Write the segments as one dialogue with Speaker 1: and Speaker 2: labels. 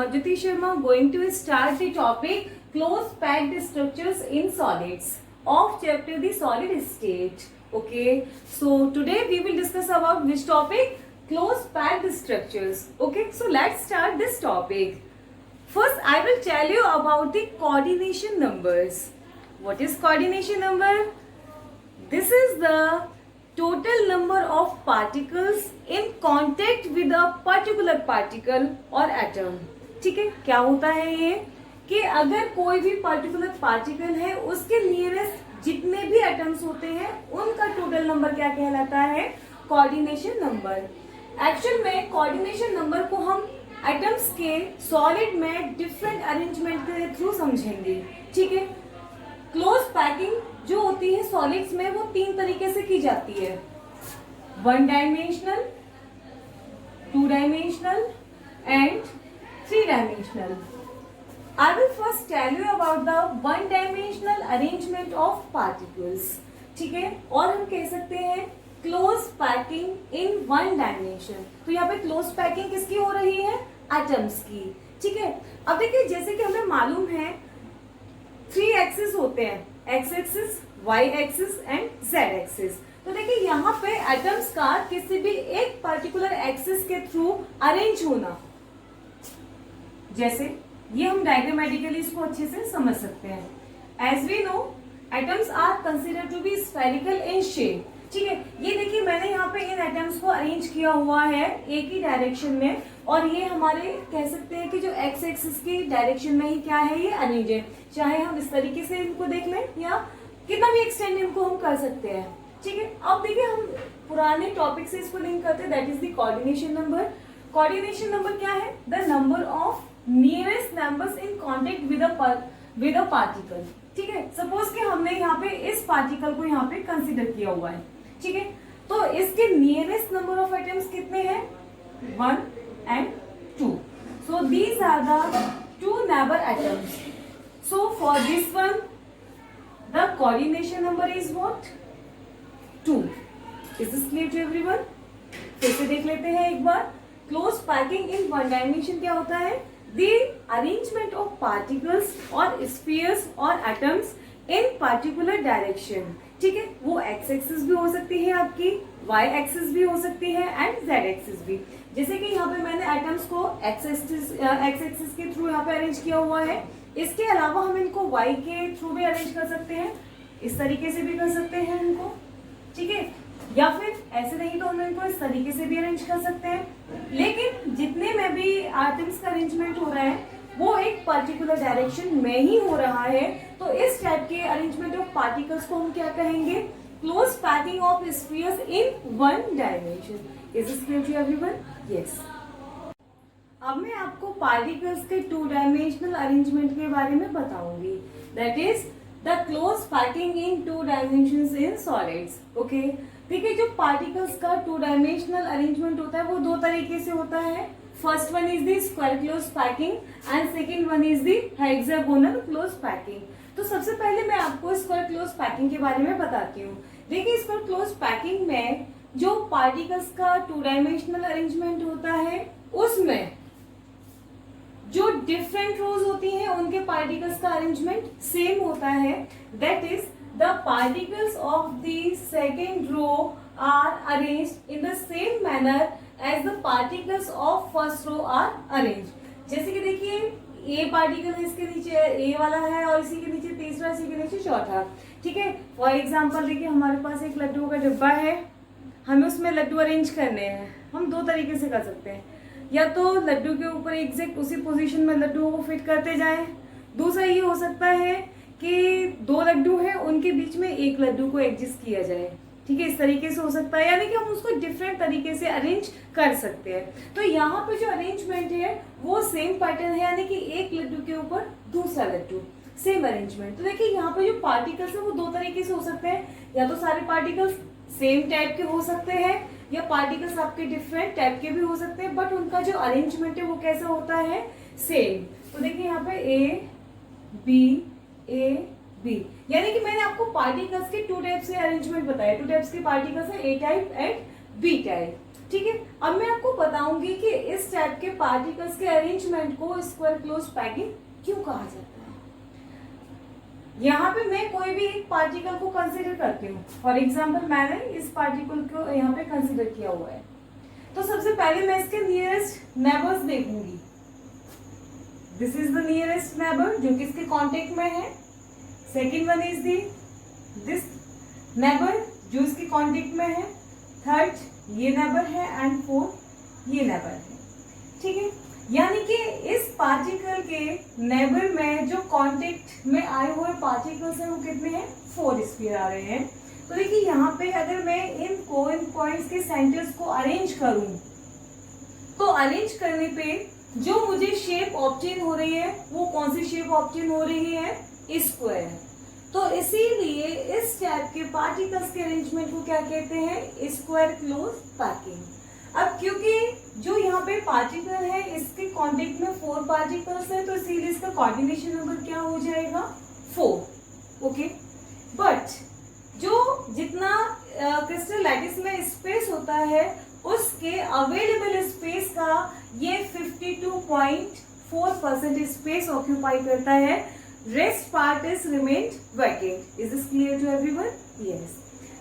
Speaker 1: Amarjyoti Sharma going to start the topic close packed structures in solids of chapter the solid state. Okay, so today we will discuss about which topic? Close packed structures. Okay, so let's start this topic. First, I will tell you about the coordination numbers. What is coordination number? This is the total number of particles in contact with a particular particle or atom. ठीक है, क्या होता है ये कि अगर कोई भी पर्टिकुलर पार्टिकल है उसके नियरेस्ट जितने भी एटम्स होते हैं उनका टोटल नंबर क्या कहलाता है? Coordination number. एक्चुअल में कोऑर्डिनेशन नंबर को हम एटम्स के सॉलिड में डिफरेंट अरेंजमेंट के थ्रू समझेंगे. ठीक है, क्लोज पैकिंग जो होती है सॉलिड्स में वो तीन तरीके से की जाती है. One dimensional, two dimensional and three dimensional. I will first tell you about the one dimensional arrangement of particles. ठीक है, और हम कह सकते हैं close packing in one dimension. तो यहाँ पे क्लोज पैकिंग किसकी हो रही है? एटम्स की. ठीक है, अब देखिए जैसे कि हमें मालूम है 3 एक्सिस होते हैं, X axis, Y axis and Z axis. तो देखिए यहाँ पे एटम्स का किसी भी एक पर्टिकुलर एक्सिस के थ्रू अरेंज होना, जैसे ये हम डायग्रामेटिकली इसको अच्छे से समझ सकते हैं. As we know atoms are considered to be spherical in shape. ठीक है, ये देखिए मैंने यहाँ पे इन एटम्स को अरेंज किया हुआ है एक ही डायरेक्शन में, और ये हमारे कह सकते हैं कि जो एक्स एक्सिस की डायरेक्शन में ही क्या है, ये अरेंज है. चाहे हम इस तरीके से इनको देख लें या कितना भी एक्सटेंड इनको हम कर सकते हैं. ठीक है, अब देखिए हम पुराने टॉपिक से इसको लिंक करते हैं, that is the coordination number. Coordination number क्या है? The number of nearest numbers in contact with a particle. ठीक है, सपोज कि हमने यहाँ पे इस पार्टिकल को यहाँ पे कंसिडर किया हुआ है. ठीक है, तो इसके नियरेस्ट नंबर ऑफ एटम्स कितने हैं? 1 and 2. So these are the two neighbor atoms. So for this one, the coordination number is what? 2. Is this clear to everyone? फिर से देख लेते हैं एक बार. Close packing in one dimension क्या होता है? The arrangement of particles or spheres or atoms in particular direction. ठीक है, वो एक्स एक्सिस भी हो सकती है आपकी, वाई एक्सिस भी हो सकती है एंड जेड एक्सिस भी. जैसे कि यहाँ पे मैंने एटम्स को एक्स एक्सिस के थ्रू यहाँ पे अरेंज किया हुआ है. इसके अलावा हम इनको वाई के थ्रू भी अरेंज कर सकते हैं, इस तरीके से भी कर सकते हैं इनको. ठीक है, या फिर ऐसे नहीं तो हम इनको इस तरीके से भी अरेंज कर सकते हैं. लेकिन जितने में भी एटम्स का अरेंजमेंट हो रहा है वो एक पर्टिकुलर डायरेक्शन में ही हो रहा है. तो इस टाइप के अरेंजमेंट ऑफ पार्टिकल्स को हम क्या कहेंगे? Close packing of spheres in one dimension. Is this clear to everyone? Yes. अब मैं आपको पार्टिकल्स के टू डायमेंशनल अरेंजमेंट के बारे में बताऊंगी. That is the close packing in to dimensions in solids. Okay, देखिए जो पार्टिकल्स का टू डायमेंशनल अरेंजमेंट होता है वो दो तरीके से होता है. First one is the square close packing and second one is the hexagonal close packing. तो सबसे पहले मैं आपको स्क्वायर क्लोज पैकिंग के बारे में बताती हूँ. देखिए स्क्वायर क्लोज पैकिंग में जो पार्टिकल्स का टू डायमेंशनल अरेंजमेंट होता है उसमें जो डिफरेंट रोज होती हैं उनके पार्टिकल्स का अरेंजमेंट सेम होता है. That is the particles of the second row are arranged in the same manner as the particles of first row are arrange. जैसे कि देखिए ए पार्टिकल है, इसके नीचे ए वाला है और इसी के नीचे तीसरा, इसी के नीचे चौथा. ठीक है, फॉर एग्जाम्पल देखिए हमारे पास एक लड्डू का डिब्बा है, हमें उसमें लड्डू अरेंज करने हैं. हम दो तरीके से कर सकते हैं, या तो लड्डू के ऊपर एग्जैक्ट उसी पोजीशन में लड्डू को फिट करते जाएं. दूसरा ये हो सकता है कि दो लड्डू हैं उनके बीच में एक लड्डू को एडजस्ट किया जाए. ठीक है, इस तरीके से हो सकता है, यानी कि हम उसको डिफरेंट तरीके से अरेंज कर सकते हैं. तो यहाँ पे जो अरेंजमेंट है वो सेम पैटर्न है, यानी कि एक लड्डू के ऊपर दूसरा लड्डू, सेम अरेंजमेंट. तो देखिए यहाँ पे जो पार्टिकल्स है वो दो तरीके से हो सकते हैं, या तो सारे पार्टिकल्स सेम टाइप के हो सकते हैं या पार्टिकल्स आपके डिफरेंट टाइप के भी हो सकते हैं, बट उनका जो अरेंजमेंट है वो कैसा होता है? सेम. तो देखिए यहाँ पे ए बी, यानी कि मैंने आपको पार्टिकल्स के टू टाइप से अरेंजमेंट बताया. टू टाइप्स के पार्टिकल्स है, ए टाइप एंड बी टाइप. ठीक है, अब मैं आपको बताऊंगी कि इस टाइप के पार्टिकल्स के अरेंजमेंट को स्क्वायर क्लोज पैकिंग क्यों कहा जाता है। यहाँ पे मैं कोई भी एक पार्टिकल को कंसीडर करती हूँ। फॉर एग्जाम्पल मैंने इस पार्टिकल को यहाँ पे कंसीडर किया हुआ है, तो सबसे पहले मैं इसके नियरेस्ट नेबर्स देखूंगी। This is the nearest neighbour जो कि इसके कांटेक्ट में है। Second one is this neighbour जो इसके कांटेक्ट में है। थर्ड ये नेबर है एंड फोर्थ ये नेबर है। ठीक है, यानी कि इस पार्टिकल के नेबर में जो कांटेक्ट में आए हुए पार्टिकल्स हैं वो कितने हैं, 4 स्फीयर आ रहे हैं। तो देखिए यहाँ पे अगर मैं इन पॉइंट्स के सेंटर्स को अरेंज करूं, तो अरेंज करने पे जो मुझे शेप ऑब्टेन हो रही है वो कौन सी शेप ऑब्टेन हो रही है, स्क्वायर। तो इसीलिए इस टाइप के पार्टिकल्स के अरेंजमेंट को क्या कहते हैं, स्क्वायर क्लोज पैकिंग। अब क्योंकि जो यहाँ पे पार्टिकल है इसके कांटेक्ट में 4 पार्टिकल्स हैं, तो इसीलिए इसका कोऑर्डिनेशन नंबर क्या हो जाएगा, 4। ओके, बट जो जितना क्रिस्टल लैटिस में स्पेस होता है उसके अवेलेबल स्पेस का ये 52.4% स्पेस ऑक्यूपाई करता है। Rest part is remained vacant. Is this clear to everyone? Yes.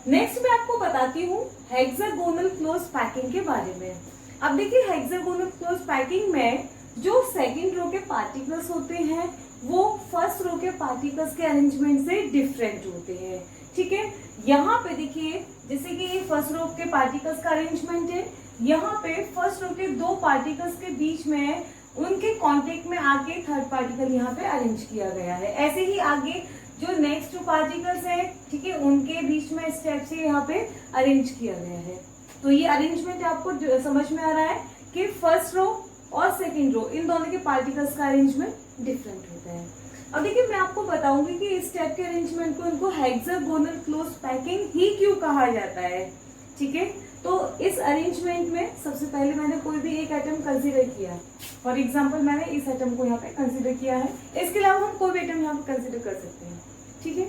Speaker 1: Next मैं आपको बताती हूँ हेक्सागोनल क्लोज पैकिंग के बारे में। अब देखिए हेक्सागोनल क्लोज पैकिंग में जो सेकंड रो के पार्टिकल्स होते हैं वो फर्स्ट रो के पार्टिकल्स के अरेंजमेंट से डिफरेंट होते हैं। ठीक है, यहाँ पे देखिए जैसे कि ये फर्स्ट रो के पार्टिकल्स का अरेंजमेंट है, यहाँ पे फर्स्ट रो के 2 पार्टिकल्स के बीच में उनके कांटेक्ट में आके थर्ड पार्टिकल यहाँ पे अरेंज किया गया है। ऐसे ही आगे जो नेक्स्ट 2 पार्टिकल्स है, ठीक है, उनके बीच में स्टेप से यहाँ पे अरेंज किया गया है। तो ये अरेंजमेंट आपको समझ में आ रहा है कि फर्स्ट रो और सेकेंड रो इन दोनों के पार्टिकल्स का अरेंजमेंट डिफरेंट होता है। अब देखिए मैं आपको बताऊंगी कि इस टाइप के अरेंजमेंट को इनको हेक्सागोनल क्लोज पैकिंग ही क्यों कहा जाता है। ठीक है, तो इस अरेंजमेंट में सबसे पहले मैंने कोई भी एक एटम कंसीडर किया। फॉर एग्जांपल मैंने इस एटम को यहाँ पे कंसीडर किया है, इसके अलावा हम कोई भी एटम यहाँ पे कंसीडर कर सकते हैं। ठीक है,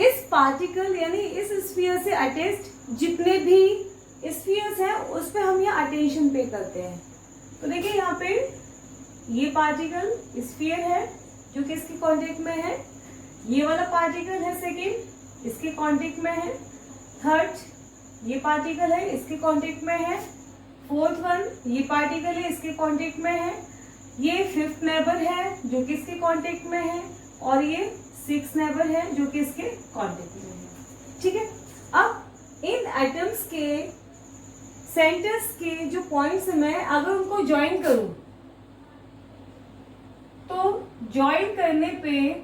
Speaker 1: इस पार्टिकल यानी इस स्फीयर से अटैच्ड जितने भी स्फीयर्स हैं उस पर हम यहाँ अटेंशन पे करते हैं। तो देखिए यहाँ पे ये पार्टिकल स्फीयर है जो कि इसके कांटेक्ट में है, ये वाला पार्टिकल है सेकेंड इसके कांटेक्ट में है, थर्ड ये पार्टिकल है इसके कांटेक्ट में है, फोर्थ वन ये पार्टिकल है इसके कांटेक्ट में है, ये फिफ्थ नेबर है जो कि इसके कांटेक्ट में है, और ये सिक्स्थ नेबर है जो कि इसके कांटेक्ट में है। ठीक है, अब इन एटम्स के सेंटर्स के जो पॉइंट्स हैं मैं अगर उनको ज्वाइन करूं तो ज्वाइन करने पे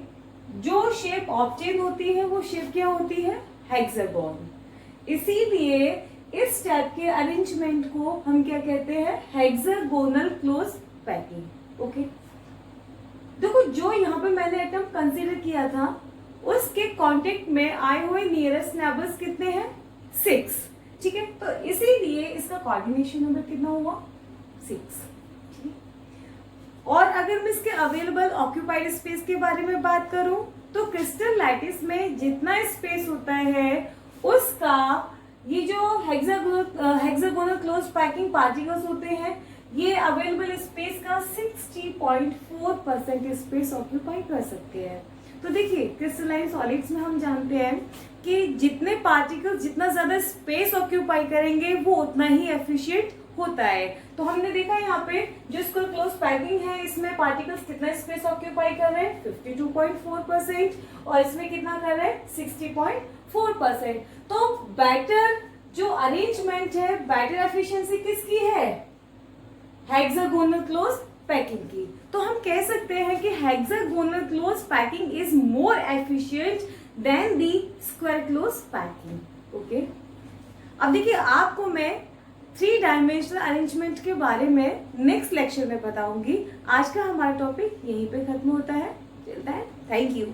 Speaker 1: जो शेप ऑब्टेन होती है वो शेप क्या होती है, हेक्सागोन। इसीलिए इस टाइप के अरेंजमेंट को हम क्या कहते हैं, हेक्सागोनल क्लोज पैकिंग। ओके, देखो जो यहाँ पे मैंने एटम कंसीडर किया था उसके कांटेक्ट में आए हुए नियरेस्ट नेबर्स कितने हैं, 6। ठीक है, तो इसीलिए इसका कोऑर्डिनेशन नंबर कितना हुआ, 6। और अगर मैं इसके अवेलेबल ऑक्यूपाइड स्पेस के बारे में बात करूं तो क्रिस्टल लैटिस में जितना स्पेस होता है उसका ये जो हेक्सागोनल क्लोज पैकिंग पार्टिकल्स होते हैं ये अवेलेबल स्पेस का 60.4% स्पेस ऑक्यूपाई कर सकते हैं। तो देखिए क्रिस्टलाइन सॉलिड्स में हम जानते हैं कि जितने पार्टिकल्स जितना ज्यादा स्पेस ऑक्यूपाई करेंगे वो उतना ही एफिशिएंट होता है। तो हमने देखा यहाँ पे जो इसको क्लोज पैकिंग है इसमें पार्टिकल्स कितना स्पेस ऑक्यूपाई कर रहे हैं, 52.4%, और इसमें कितना कर रहे हैं, 60.4%। तो बेटर जो अरेंजमेंट है, बेटर एफिशिएंसी किसकी है, हेक्सागोनल क्लोज पैकिंग की। तो हम कह सकते हैं कि hexagonal close packing is more efficient then the square close packing. Okay, अब देखिए आपको मैं 3 डायमेंशनल अरेंजमेंट के बारे में नेक्स्ट लेक्चर में बताऊंगी। आज का हमारा टॉपिक यहीं पे खत्म होता है। चलता है, थैंक यू।